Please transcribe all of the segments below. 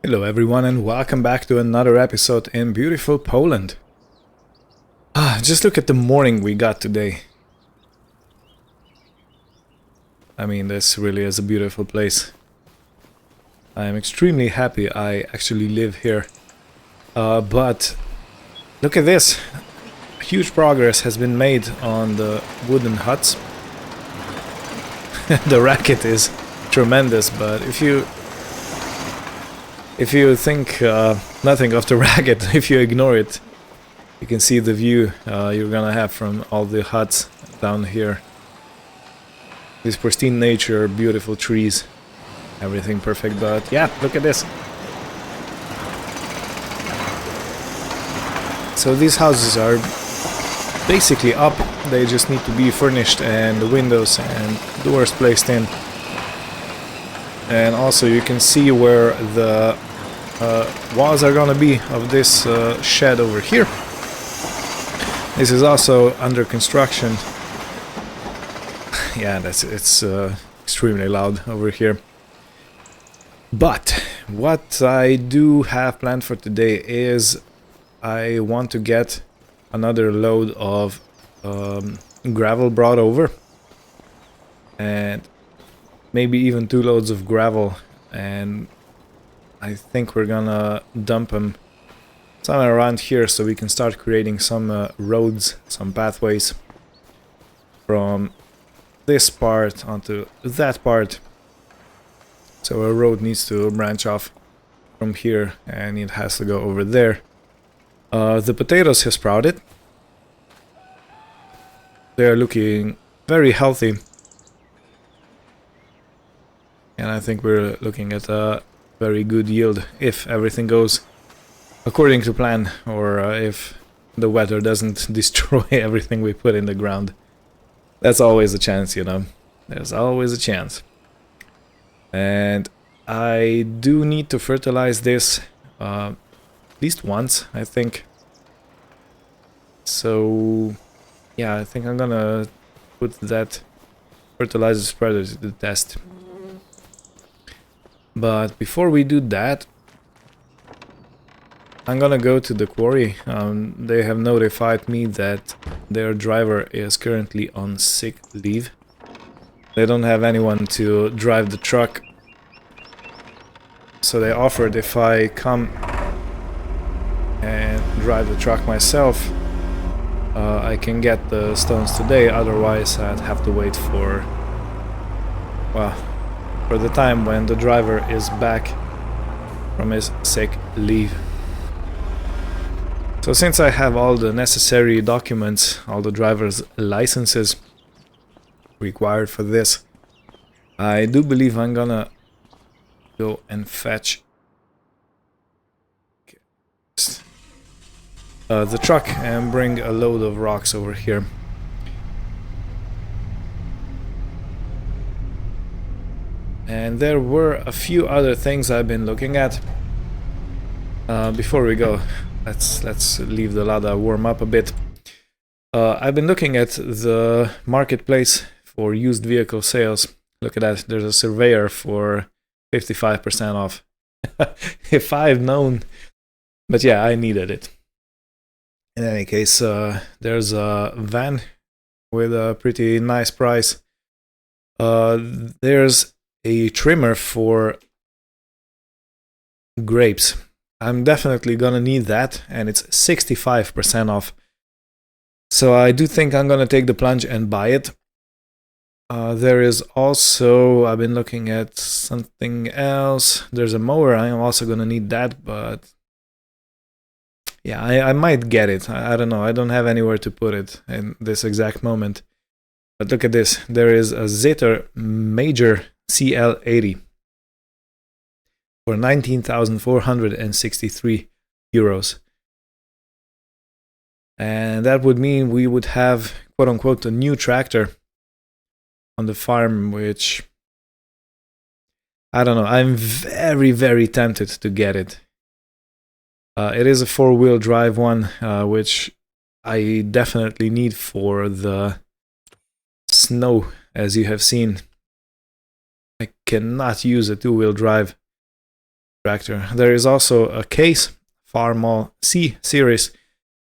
Hello everyone and welcome back to another episode in beautiful Poland. Just look at the morning we got today. I mean, this really is a beautiful place. I am extremely happy I actually live here. But look at this. Huge progress has been made on the wooden huts. The racket is tremendous, but if you think nothing of the racket, if you ignore it, you can see the view you're gonna have from all the huts down here. This pristine nature, beautiful trees, everything perfect, but yeah, look at this. So these houses are basically up, they just need to be furnished and the windows and doors placed in. And also you can see where the walls are gonna be of this shed over here. This is also under construction. Yeah, it's extremely loud over here. But what I do have planned for today is I want to get another load of gravel brought over, and maybe even 2 loads of gravel, and I think we're gonna dump them somewhere around here so we can start creating some roads, some pathways from this part onto that part. So a road needs to branch off from here and it has to go over there. The potatoes have sprouted. They are looking very healthy. And I think we're looking at a very good yield if everything goes according to plan, or if the weather doesn't destroy everything we put in the ground. That's always a chance, you know. There's always a chance. And I do need to fertilize this at least once, I think. So yeah, I think I'm gonna put that fertilizer spreader to the test. But before we do that, I'm gonna go to the quarry. They have notified me that their driver is currently on sick leave. They don't have anyone to drive the truck. So they offered if I come and drive the truck myself, I can get the stones today, otherwise I'd have to wait for, well, for the time when the driver is back from his sick leave. So since I have all the necessary documents, all the driver's licenses required for this, I do believe I'm gonna go and fetch the truck and bring a load of rocks over here. And there were a few other things I've been looking at. Before we go, let's leave the Lada warm up a bit. I've been looking at the marketplace for used vehicle sales. Look at that, there's a surveyor for 55% off. If I've known. But yeah, I needed it. In any case, there's a van with a pretty nice price. There's a trimmer for grapes. I'm definitely gonna need that, and it's 65% off. So I do think I'm gonna take the plunge and buy it. There is also, I've been looking at something else. There's a mower, I'm also gonna need that, but yeah, I might get it. I don't know, I don't have anywhere to put it in this exact moment. But look at this, there is a Zetor Major CL80 for 19,463 euros. And that would mean we would have, quote unquote, a new tractor on the farm, which, I don't know, I'm very, very tempted to get it. It is a 4-wheel drive one, which I definitely need for the snow, as you have seen. I cannot use a 2-wheel drive tractor. There is also a case, Farmall C series,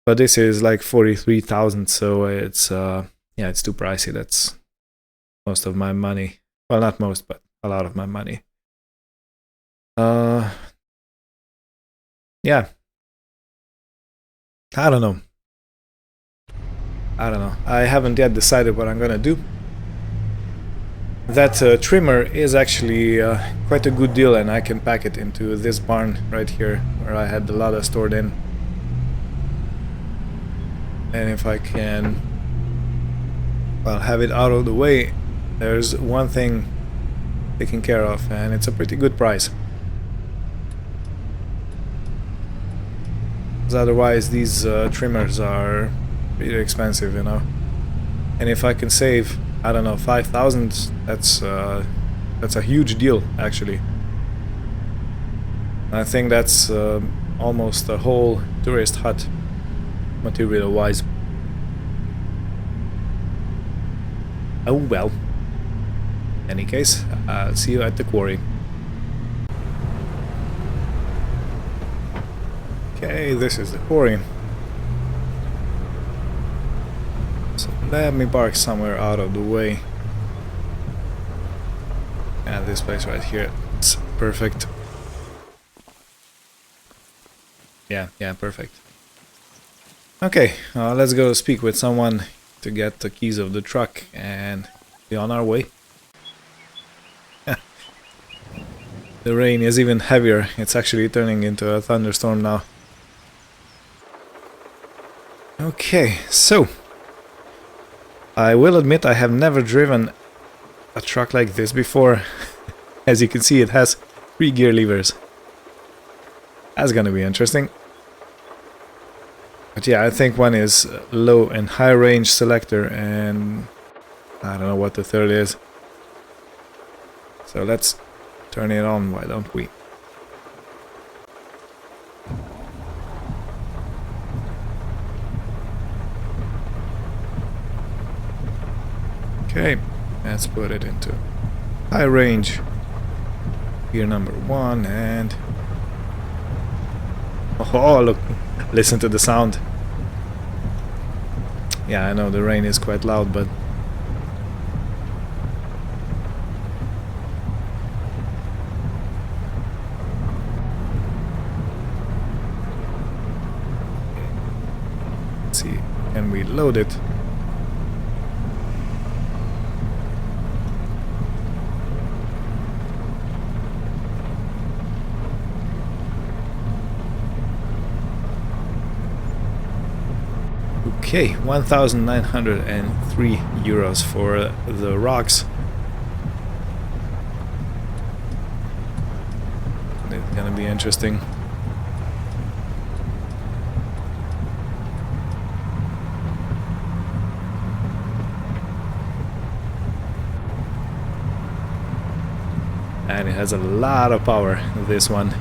but this is like 43,000, so it's yeah, it's too pricey. That's most of my money. Well, not most, but a lot of my money. Yeah. I don't know. I haven't yet decided what I'm gonna do. That trimmer is actually quite a good deal, and I can pack it into this barn right here where I had the Lada stored in. And if I can, well, have it out of the way, there's one thing taken care of, and it's a pretty good price. Because otherwise these trimmers are pretty expensive, you know. And if I can save, I don't know, 5,000, that's a huge deal, actually. I think that's almost a whole tourist hut, material-wise. Oh well. In any case, I'll see you at the quarry. Okay, this is the quarry. So let me park somewhere out of the way. And this place right here, it's perfect. Yeah, perfect. Okay, let's go speak with someone to get the keys of the truck and be on our way. The rain is even heavier. It's actually turning into a thunderstorm now. Okay, so I will admit I have never driven a truck like this before. As you can see, it has 3 gear levers. That's gonna be interesting. But yeah, I think one is low and high range selector, and I don't know what the third is. So let's turn it on, why don't we? Okay, let's put it into high range. Gear number 1, and oh, look, listen to the sound. Yeah, I know the rain is quite loud, but let's see, can we load it? Okay, 1,903 euros for the rocks. It's gonna be interesting. And it has a lot of power, this one.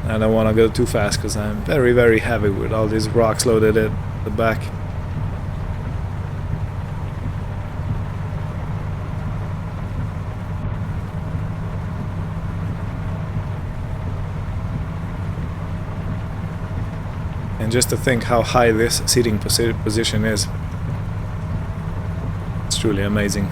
I don't want to go too fast because I'm very heavy with all these rocks loaded at the back. And just to think how high this seating position is, it's truly amazing.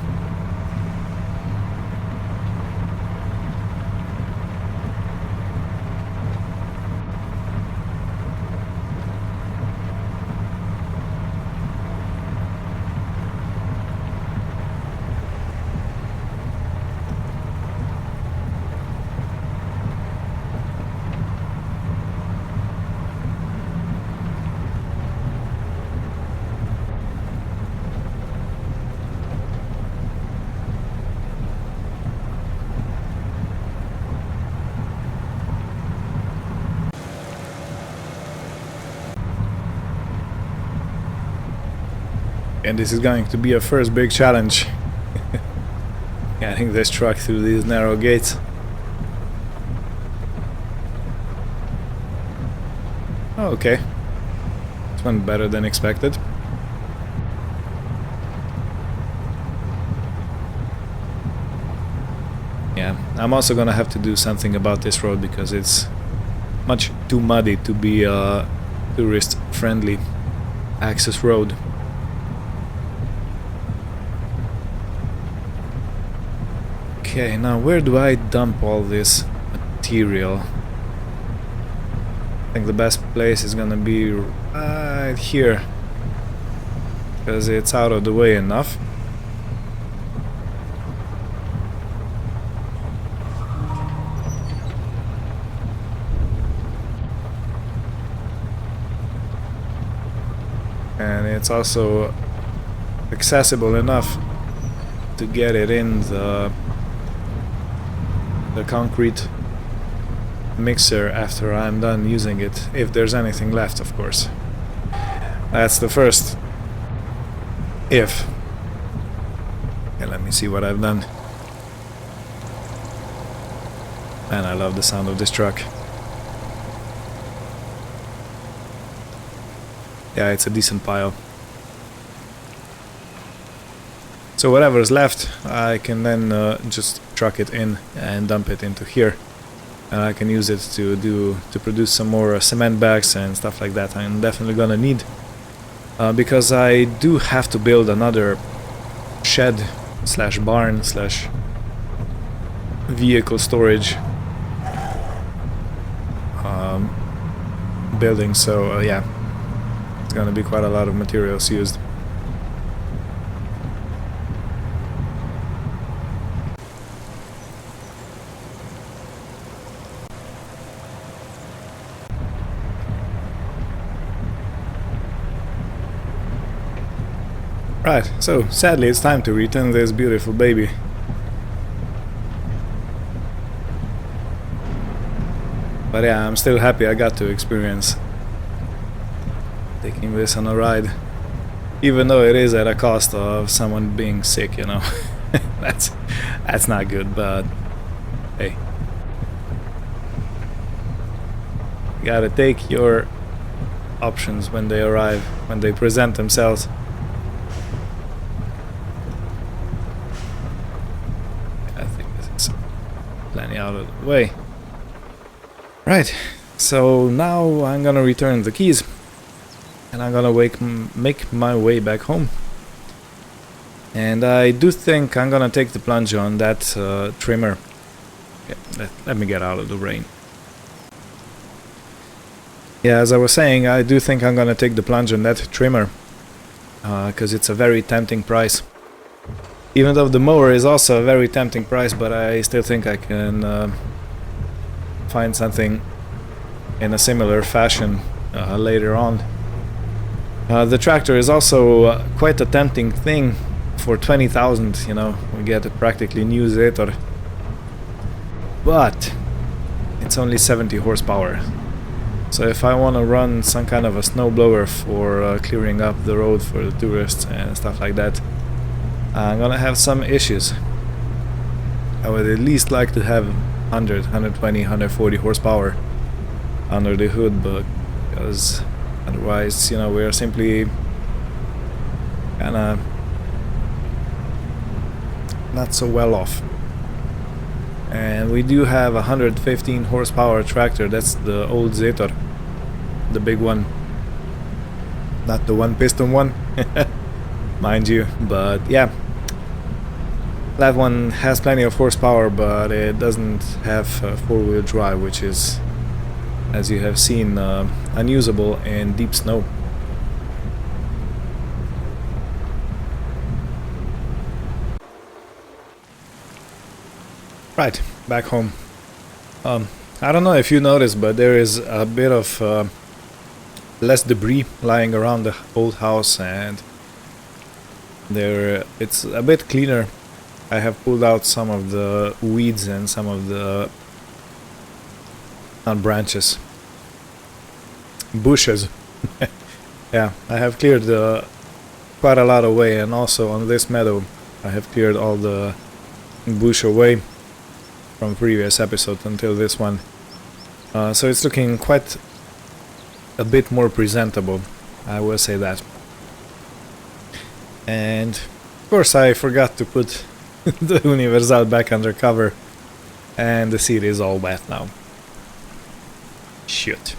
And this is going to be a first big challenge. Getting this truck through these narrow gates. Oh, okay. This went better than expected. Yeah, I'm also gonna have to do something about this road because it's much too muddy to be a tourist-friendly access road. Okay, now where do I dump all this material? I think the best place is gonna be right here, because it's out of the way enough. And it's also accessible enough to get it in the concrete mixer after I'm done using it, if there's anything left, of course. That's the first if. Okay, let me see what I've done. Man, I love the sound of this truck. Yeah, it's a decent pile. So whatever's left, I can then just truck it in and dump it into here. And I can use it to produce some more cement bags and stuff like that. I'm definitely gonna need, because I do have to build another shed slash barn slash vehicle storage building. So yeah, it's gonna be quite a lot of materials used. Right, so sadly it's time to return this beautiful baby. But yeah, I'm still happy I got to experience taking this on a ride. Even though it is at a cost of someone being sick, you know. That's not good, but hey. You gotta take your options when they arrive, when they present themselves. Plenty out of the way. Right, so now I'm gonna return the keys and I'm gonna make my way back home. And I do think I'm gonna take the plunge on that trimmer. Okay, let me get out of the rain. Yeah, as I was saying, I do think I'm gonna take the plunge on that trimmer because it's a very tempting price. Even though the mower is also a very tempting price, but I still think I can find something in a similar fashion later on. The tractor is also quite a tempting thing for 20,000, you know, we get a practically new Zetor. But it's only 70 horsepower. So if I want to run some kind of a snowblower for clearing up the road for the tourists and stuff like that, I'm gonna have some issues. I would at least like to have 100, 120, 140 horsepower under the hood, but because otherwise, you know, we're simply kinda not so well off. And we do have a 115 horsepower tractor. That's the old Zetor, the big one, not the one piston one. Mind you, but yeah, that one has plenty of horsepower, but it doesn't have four-wheel drive, which is, as you have seen, unusable in deep snow. Right, back home. I don't know if you noticed, but there is a bit of less debris lying around the old house, and it's a bit cleaner. I have pulled out some of the weeds and some of the not branches, bushes. Yeah, I have cleared quite a lot away, and also on this meadow I have cleared all the bush away from previous episode until this one. So it's looking quite a bit more presentable, I will say that. And of course I forgot to put the Universal back under cover And the seed is all wet now. Shoot.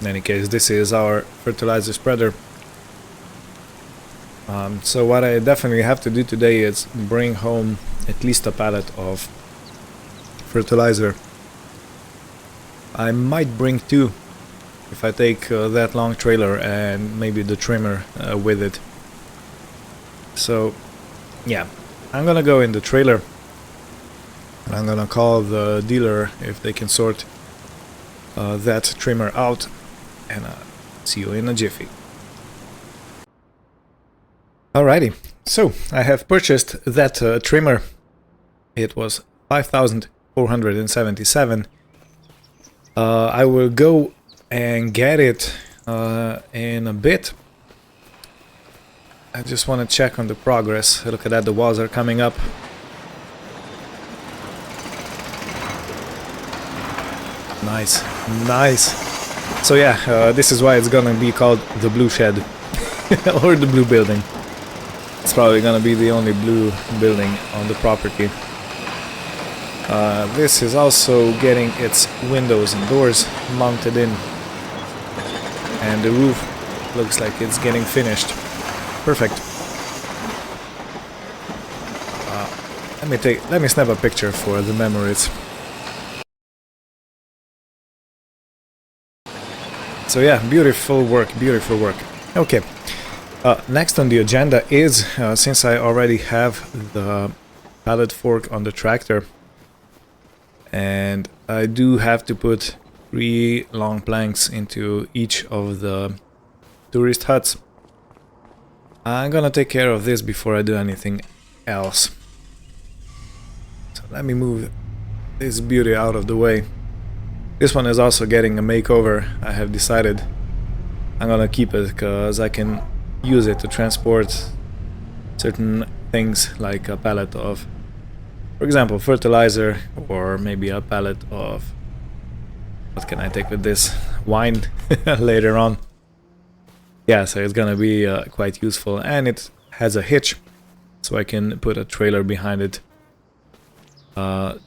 In any case, this is our fertilizer spreader. So what I definitely have to do today is bring home at least a pallet of fertilizer. I might bring 2 if I take that long trailer and maybe the trimmer with it. So yeah, I'm gonna go in the trailer and I'm gonna call the dealer if they can sort that trimmer out, and see you in a jiffy. Alrighty, so I have purchased that trimmer. It was 5,477. I will go and get it in a bit. I just want to check on the progress. Look at that, the walls are coming up. Nice, nice. So yeah, this is why it's gonna be called the blue shed or the blue building. It's probably gonna be the only blue building on the property. This is also getting its windows and doors mounted in, and the roof looks like it's getting finished. Perfect. Let me snap a picture for the memories. So yeah, beautiful work, beautiful work. Okay. Next on the agenda is, since I already have the pallet fork on the tractor, and I do have to put 3 long planks into each of the tourist huts, I'm gonna take care of this before I do anything else. So let me move this beauty out of the way. This one is also getting a makeover. I have decided I'm gonna keep it because I can use it to transport certain things, like a pallet of, for example, fertilizer, or maybe a pallet of, what can I take with this, wine later on. Yeah, so it's gonna be quite useful, and it has a hitch, so I can put a trailer behind it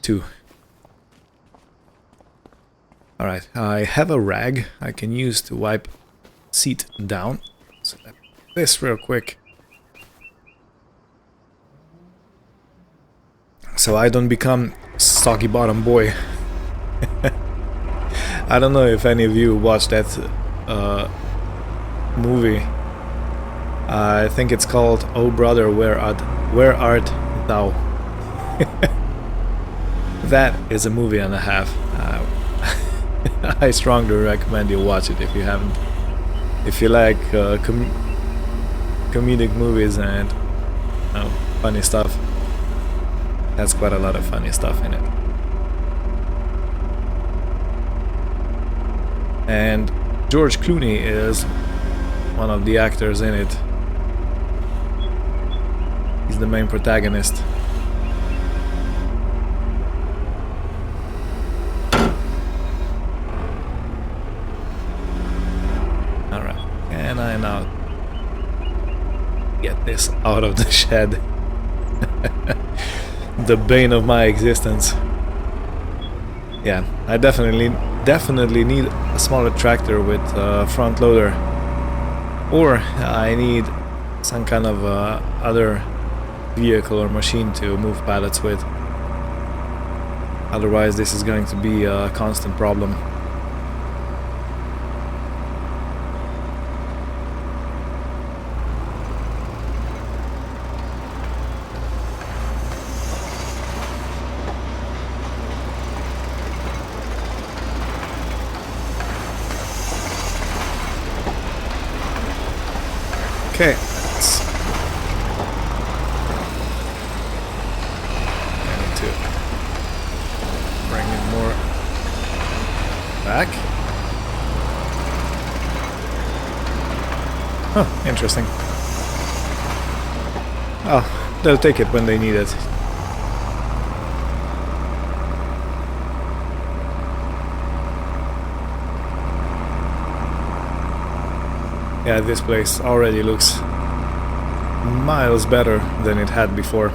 too. Alright, I have a rag I can use to wipe seat down. So let me do this real quick, so I don't become soggy bottom boy. I don't know if any of you watched that movie. I think it's called Oh Brother, Where Art Thou? That is a movie and a half. I strongly recommend you watch it if you haven't. If you like comedic movies and funny stuff, that's quite a lot of funny stuff in it. And George Clooney is one of the actors in it. He's the main protagonist. Alright, and I now get this out of the shed. The bane of my existence. Yeah, I definitely need a smaller tractor with a front loader, or I need some kind of other vehicle or machine to move pallets with. Otherwise this is going to be a constant problem. Okay, let's I need to bring it more back. Huh, interesting. Oh, they'll take it when they need it. Yeah, this place already looks miles better than it had before.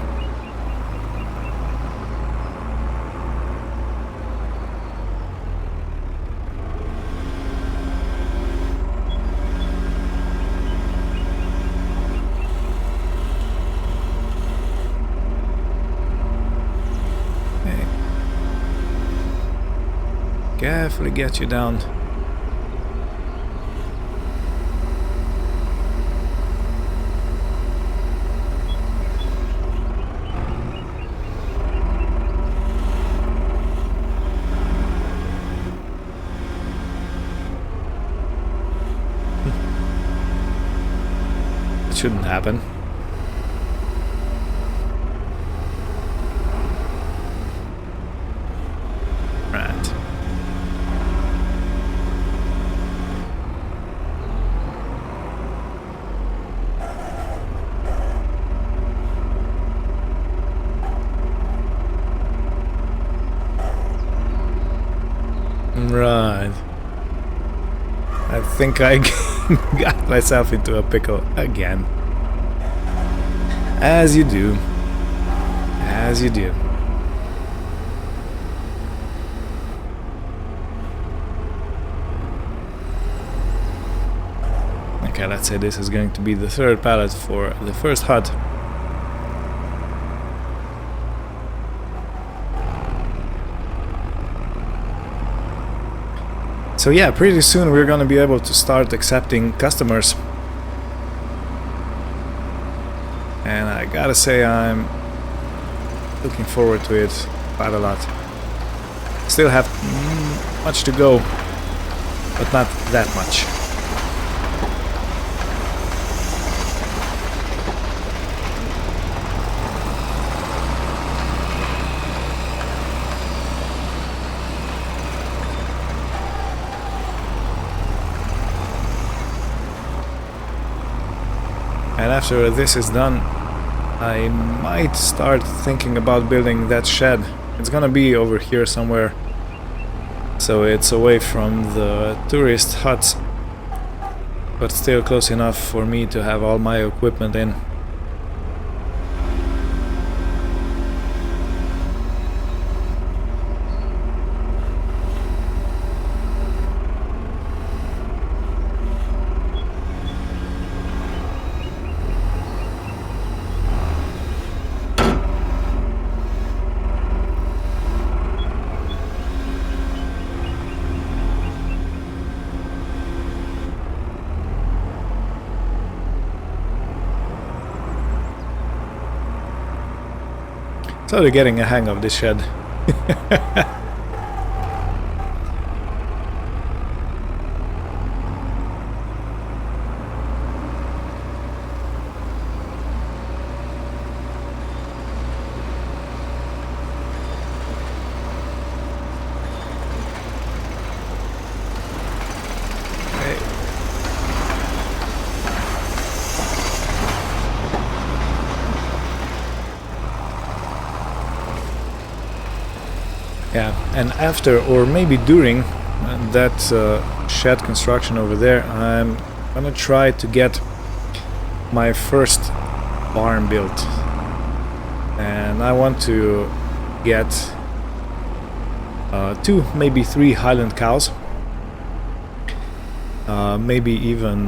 carefully get you down. It shouldn't happen. Right. Right. I think I got myself into a pickle again. As you do. As you do. Okay, let's say this is going to be the third pallet for the first hut. So yeah, pretty soon we're gonna be able to start accepting customers. And I gotta say I'm looking forward to it quite a lot. Still have much to go, but not that much. And after this is done, I might start thinking about building that shed. It's gonna be over here somewhere, so it's away from the tourist huts, but still close enough for me to have all my equipment in. So they're getting a hang of this shed. Yeah, and after or maybe during that shed construction over there, I'm gonna try to get my first barn built, and I want to get 2, maybe 3 Highland cows, maybe even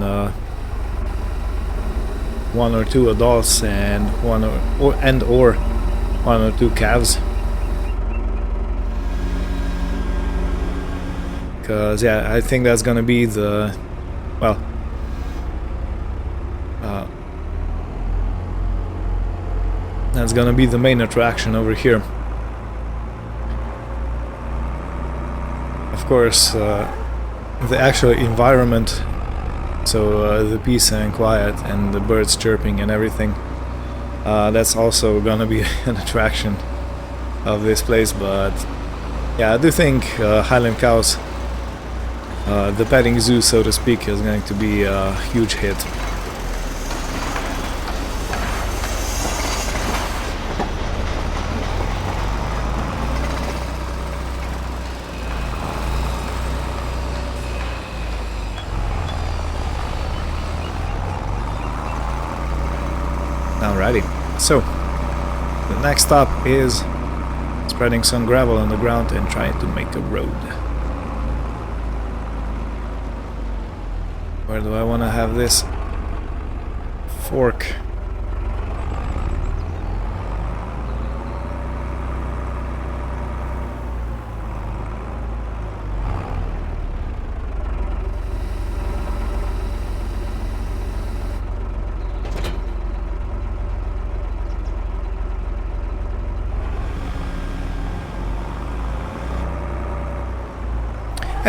1 or 2 adults and 1 or 1 or 2 calves. Because yeah, I think that's gonna be the, well, that's gonna be the main attraction over here. Of course, the actual environment, so the peace and quiet and the birds chirping and everything, that's also gonna be an attraction of this place. But yeah, I do think Highland cows, the petting zoo, so to speak, is going to be a huge hit. Alrighty, so the next stop is spreading some gravel on the ground and trying to make a road. Where do I want to have this fork?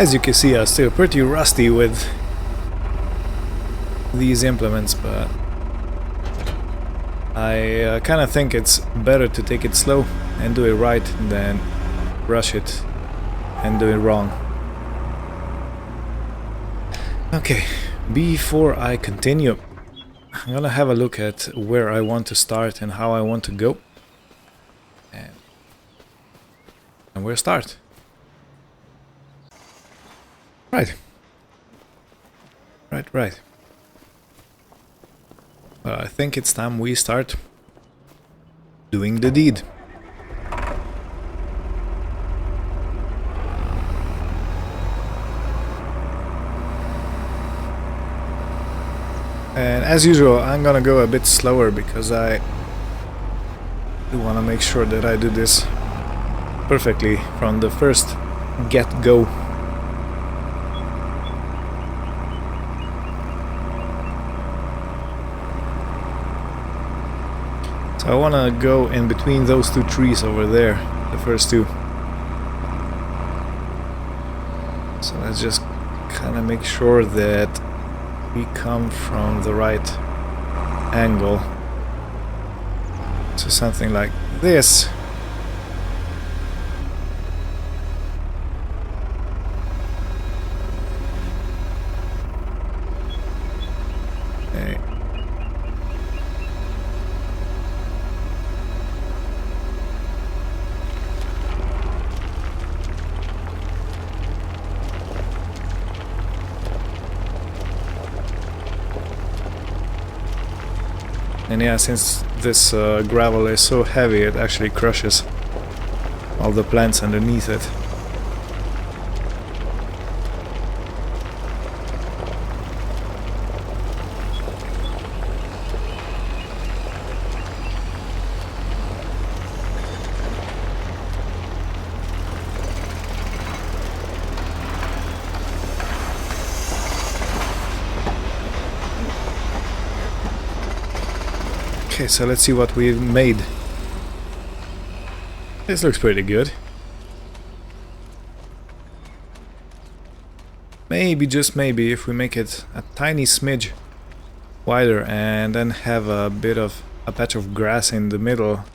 As you can see, I'm still pretty rusty with these implements, but I kind of think it's better to take it slow and do it right than rush it and do it wrong. Okay, before I continue, I'm gonna have a look at where I want to start and how I want to go. And we'll start. Right. I think it's time we start doing the deed. And as usual, I'm gonna go a bit slower because I do want to make sure that I do this perfectly from the first get-go. So I want to go in between those two trees over there, the first two. So let's just kind of make sure that we come from the right angle. So something like this. Okay. And yeah, since this gravel is so heavy, it actually crushes all the plants underneath it. Okay, so let's see what we've made. This looks pretty good. Maybe, just maybe, if we make it a tiny smidge wider and then have a bit of a patch of grass in the middle,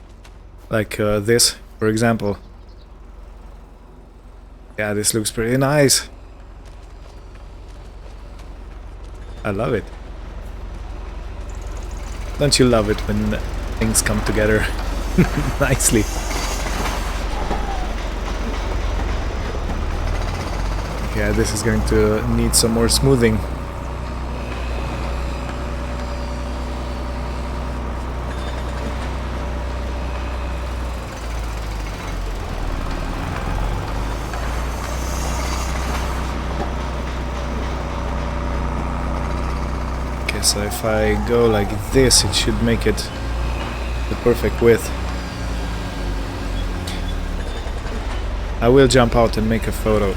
like this, for example. Yeah, this looks pretty nice. I love it. Don't you love it when things come together nicely? Yeah, this is going to need some more smoothing. So if I go like this, it should make it the perfect width. I will jump out and make a photo.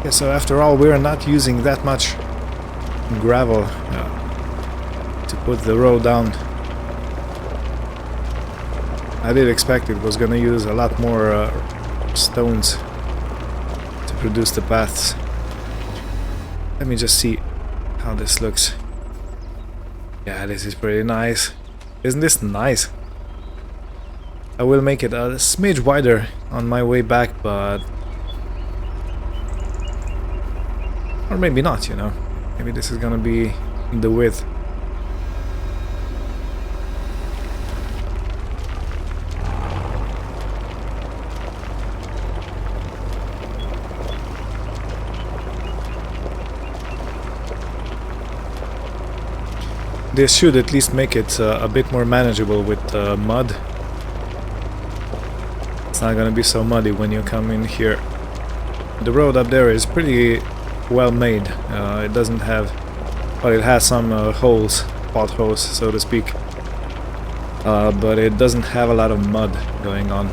Yeah, so after all, we're not using that much gravel to put the road down. I did expect it was gonna use a lot more stones to produce the paths. Let me just see how this looks. Yeah, this is pretty nice. Isn't this nice? I will make it a smidge wider on my way back, but... or maybe not, you know. Maybe this is gonna be the width. This should at least make it a bit more manageable with mud. It's not gonna be so muddy when you come in here. The road up there is pretty well made. It doesn't have... well, it has some holes potholes, so to speak. But it doesn't have a lot of mud going on.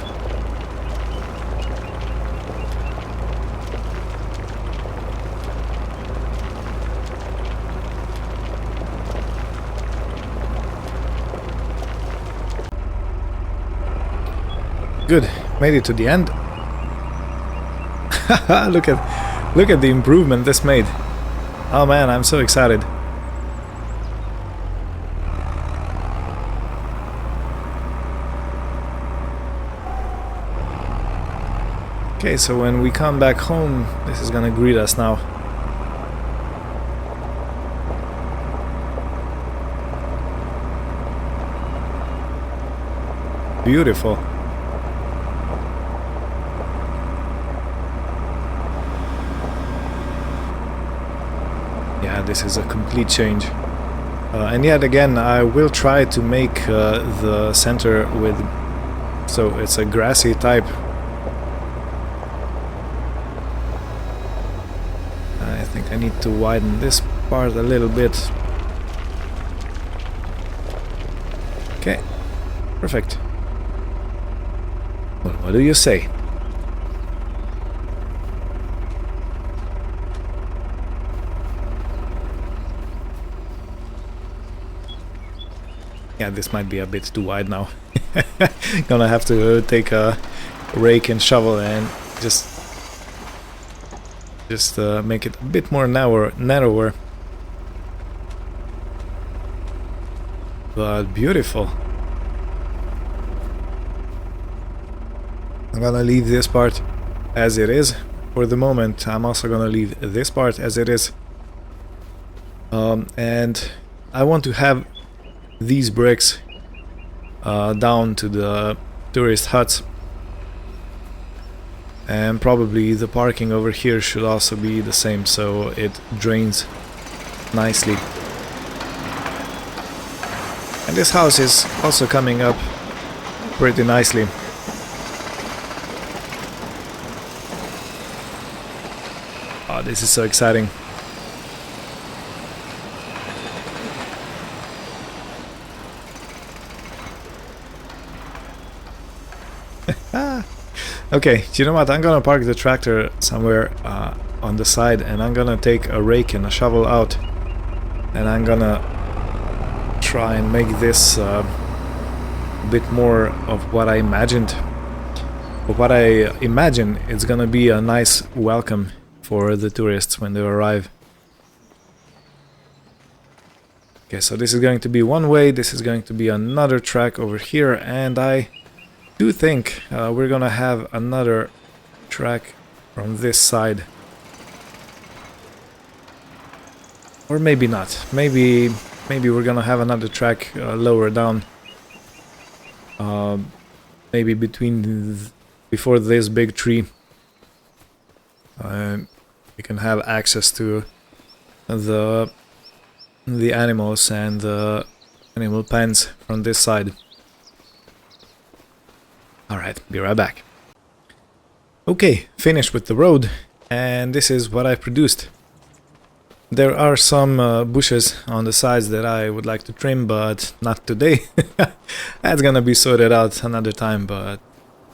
Good, made it to the end. look at the improvement this made. Oh man, I'm so excited. Okay, so when we come back home, this is gonna greet us now. Beautiful. Yeah, this is a complete change. And yet again, I will try to make the center with... So it's a grassy type. I think I need to widen this part a little bit. Okay, perfect. Well, what do you say? Yeah, this might be a bit too wide now. Gonna have to take a rake and shovel and just make it a bit more narrower. But beautiful. I'm gonna leave this part as it is for the moment. I'm also gonna leave this part as it is. And I want to have these bricks down to the tourist huts, and probably the parking over here should also be the same, so it drains nicely. And this house is also coming up pretty nicely. Oh, this is so exciting. Okay, you know what? I'm gonna park the tractor somewhere on the side, and I'm gonna take a rake and a shovel out, and I'm gonna try and make this a bit more of what I imagined. But what I imagine it's gonna be a nice welcome for the tourists when they arrive. Okay, so this is going to be one way, this is going to be another track over here, and I do think we're gonna have another track from this side, or maybe not. Maybe we're gonna have another track lower down, maybe before this big tree. We can have access to the animals and the animal pens from this side. Alright, be right back. Okay, finished with the road, and this is what I produced. There are some bushes on the sides that I would like to trim, but not today. That's gonna be sorted out another time, but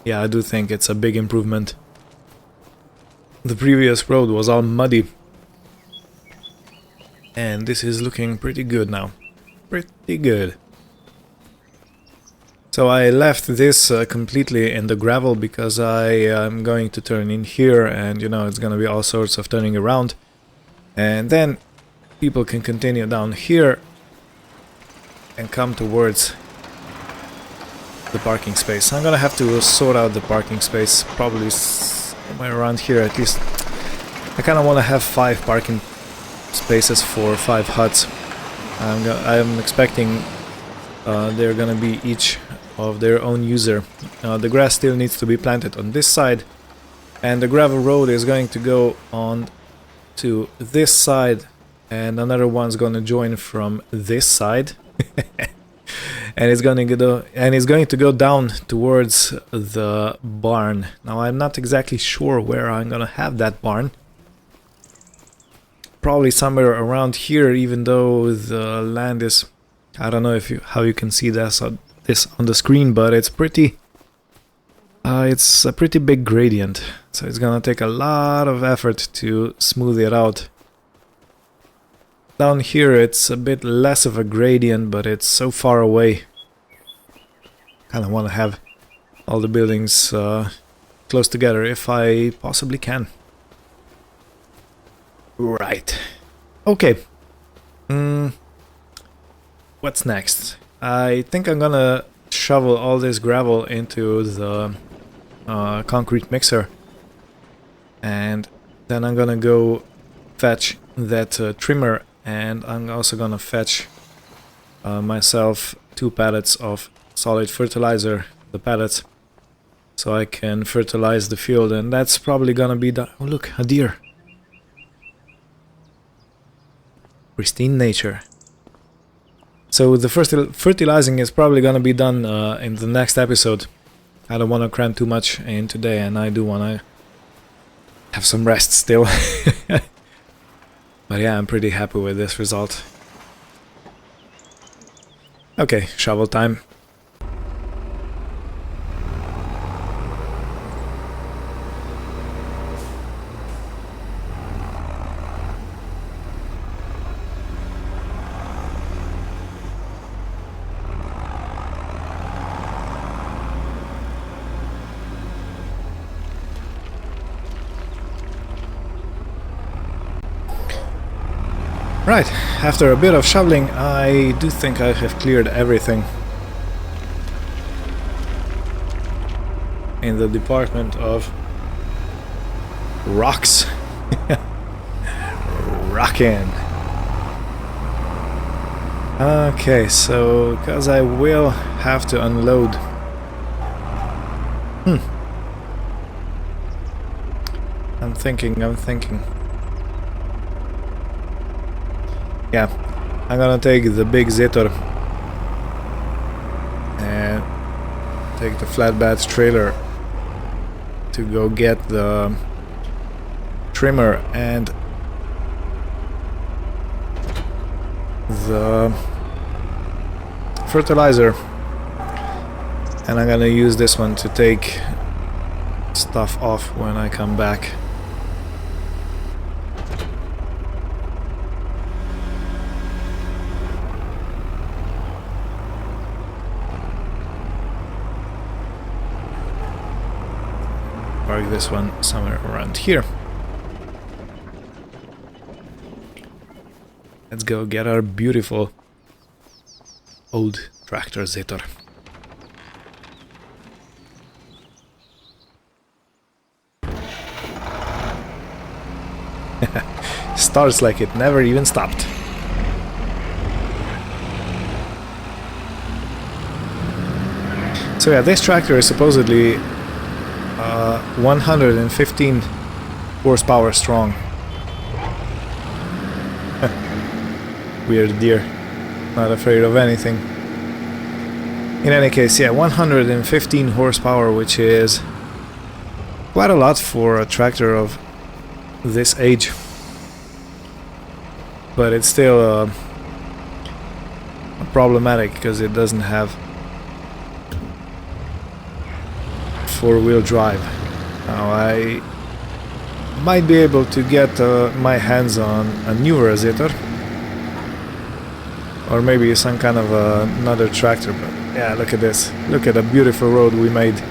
yeah, I do think it's a big improvement. The previous road was all muddy, and this is looking pretty good now. Pretty good. So I left this completely in the gravel because I am going to turn in here, and you know, it's gonna be all sorts of turning around, and then people can continue down here and come towards the parking space. I'm gonna have to sort out the parking space, probably somewhere around here at least. I kind of want to have 5 parking spaces for 5 huts. I'm expecting they're gonna be each of their own user. The grass still needs to be planted on this side, and the gravel road is going to go on to this side, and another one's gonna join from this side. And it's going to go down towards the barn. Now I'm not exactly sure where I'm gonna have that barn. Probably somewhere around here, even though the land is I don't know if how you can see this on the screen, but it's pretty. It's a pretty big gradient, so it's gonna take a lot of effort to smooth it out. Down here it's a bit less of a gradient, but it's so far away. Kind of want to have all the buildings close together if I possibly can. Right. Okay. What's next? I think I'm gonna shovel all this gravel into the concrete mixer, and then I'm gonna go fetch that trimmer, and I'm also gonna fetch myself 2 pallets of solid fertilizer, the pallets, so I can fertilize the field, and that's probably gonna be done. Oh look, a deer! Pristine nature. So the first fertilizing is probably gonna be done in the next episode. I don't want to cram too much in today, and I do want to have some rest still. But yeah, I'm pretty happy with this result. Okay, shovel time. Right, after a bit of shoveling, I do think I have cleared everything in the department of rocks. Rockin'. Okay, so because I will have to unload. I'm thinking. Yeah, I'm gonna take the big Zetor and take the flatbed trailer to go get the trimmer and the fertilizer, and I'm gonna use this one to take stuff off when I come back. Park this one somewhere around here. Let's go get our beautiful old tractor Zetor. Starts like it never even stopped. So yeah, this tractor is supposedly 115 horsepower strong. Weird deer, not afraid of anything. In any case, yeah, 115 horsepower, which is quite a lot for a tractor of this age. But it's still problematic because it doesn't have four-wheel drive. Now I might be able to get my hands on a newer Zetor, or maybe some kind of another tractor. But yeah, look at this. Look at the beautiful road we made.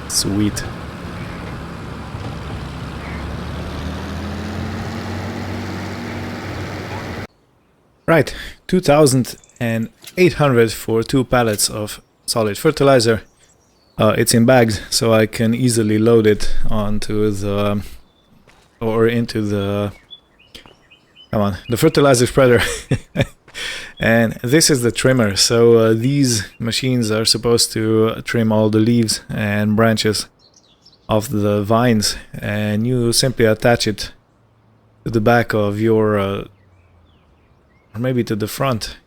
Sweet. Right, 2,800 for 2 pallets of solid fertilizer. It's in bags, so I can easily load it onto the into the the fertilizer spreader. And this is the trimmer. So these machines are supposed to trim all the leaves and branches of the vines, and you simply attach it to the back of your or maybe to the front.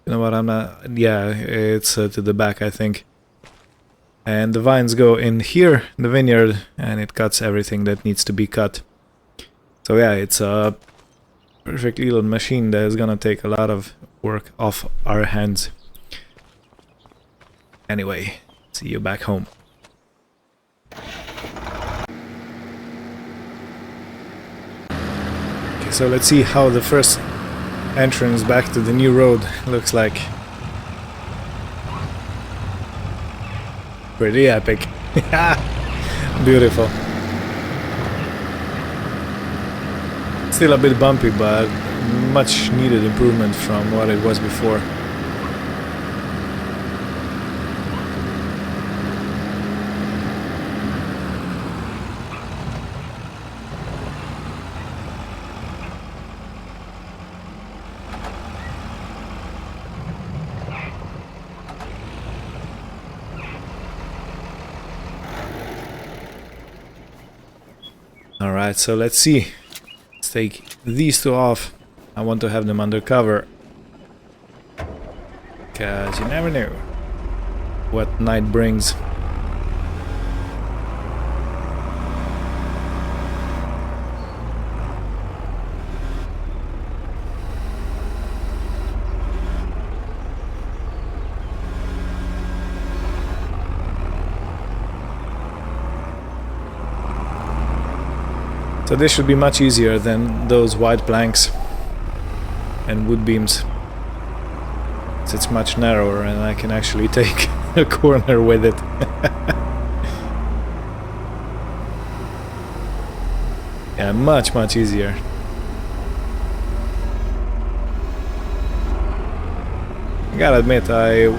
You know what, I'm not... Yeah, it's to the back, I think. And the vines go in here, the vineyard, and it cuts everything that needs to be cut. So yeah, it's a perfect little machine that is gonna take a lot of work off our hands. Anyway, see you back home. Okay, so let's see how the first entrance back to the new road looks like. Pretty epic. Beautiful. Still a bit bumpy, but much needed improvement from what it was before. Alright, so let's see. Let's take these two off. I want to have them undercover. Cause you never know what night brings. So this should be much easier than those wide planks and wood beams. It's much narrower and I can actually take a corner with it. Yeah, much easier. I gotta admit, I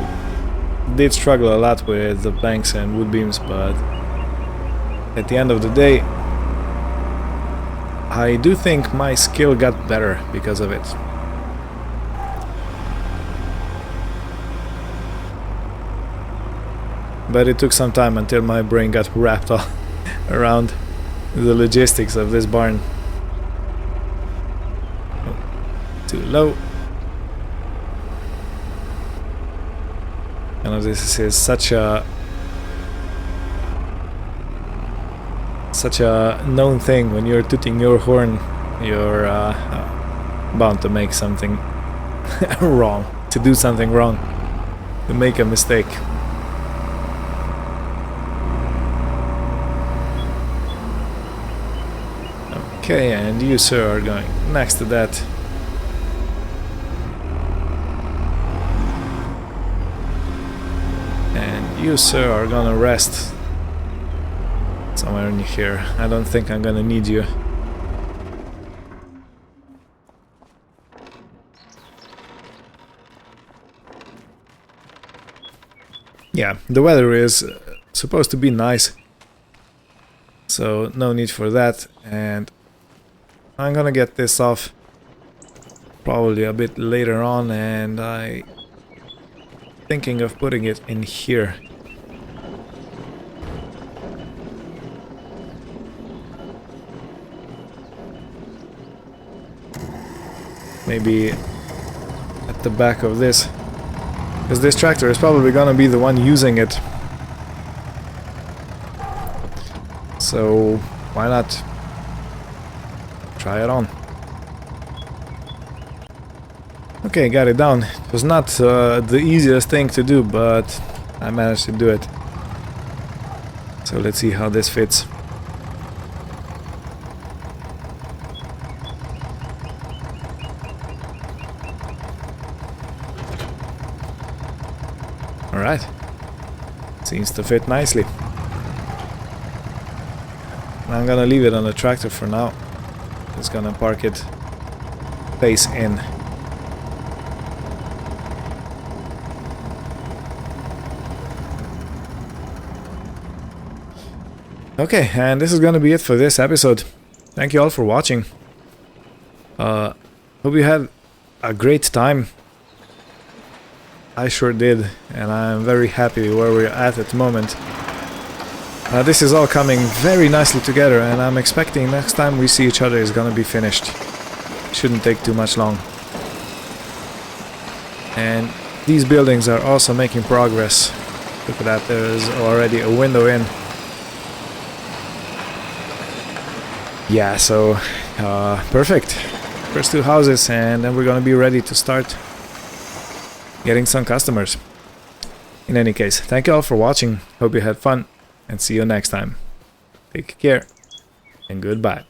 did struggle a lot with the planks and wood beams, but at the end of the day, I do think my skill got better because of it. But it took some time until my brain got wrapped all around the logistics of this barn. Oh, too low. And this is such a known thing. When you're tooting your horn, you're bound to make something wrong, to do something wrong, to make a mistake. Okay, and you, sir, are going next to that. And you, sir, are gonna rest somewhere in here. I don't think I'm gonna need you. Yeah, the weather is supposed to be nice, so no need for that. And I'm gonna get this off probably a bit later on, and I'm thinking of putting it in here. Maybe at the back of this, because this tractor is probably gonna be the one using it. So why not try it on? Okay, got it down. It was not the easiest thing to do, but I managed to do it. So let's see how this fits. Alright, seems to fit nicely. I'm gonna leave it on the tractor for now. Just gonna park it face in. Okay, and this is gonna be it for this episode. Thank you all for watching. Hope you had a great time. I sure did, and I'm very happy where we're at the moment. This is all coming very nicely together, and I'm expecting next time we see each other is gonna be finished. Shouldn't take too much long. And these buildings are also making progress. Look at that, there's already a window in. Yeah, so perfect. First 2 houses, and then we're gonna be ready to start getting some customers. In any case, thank you all for watching. Hope you had fun, and see you next time. Take care, and goodbye.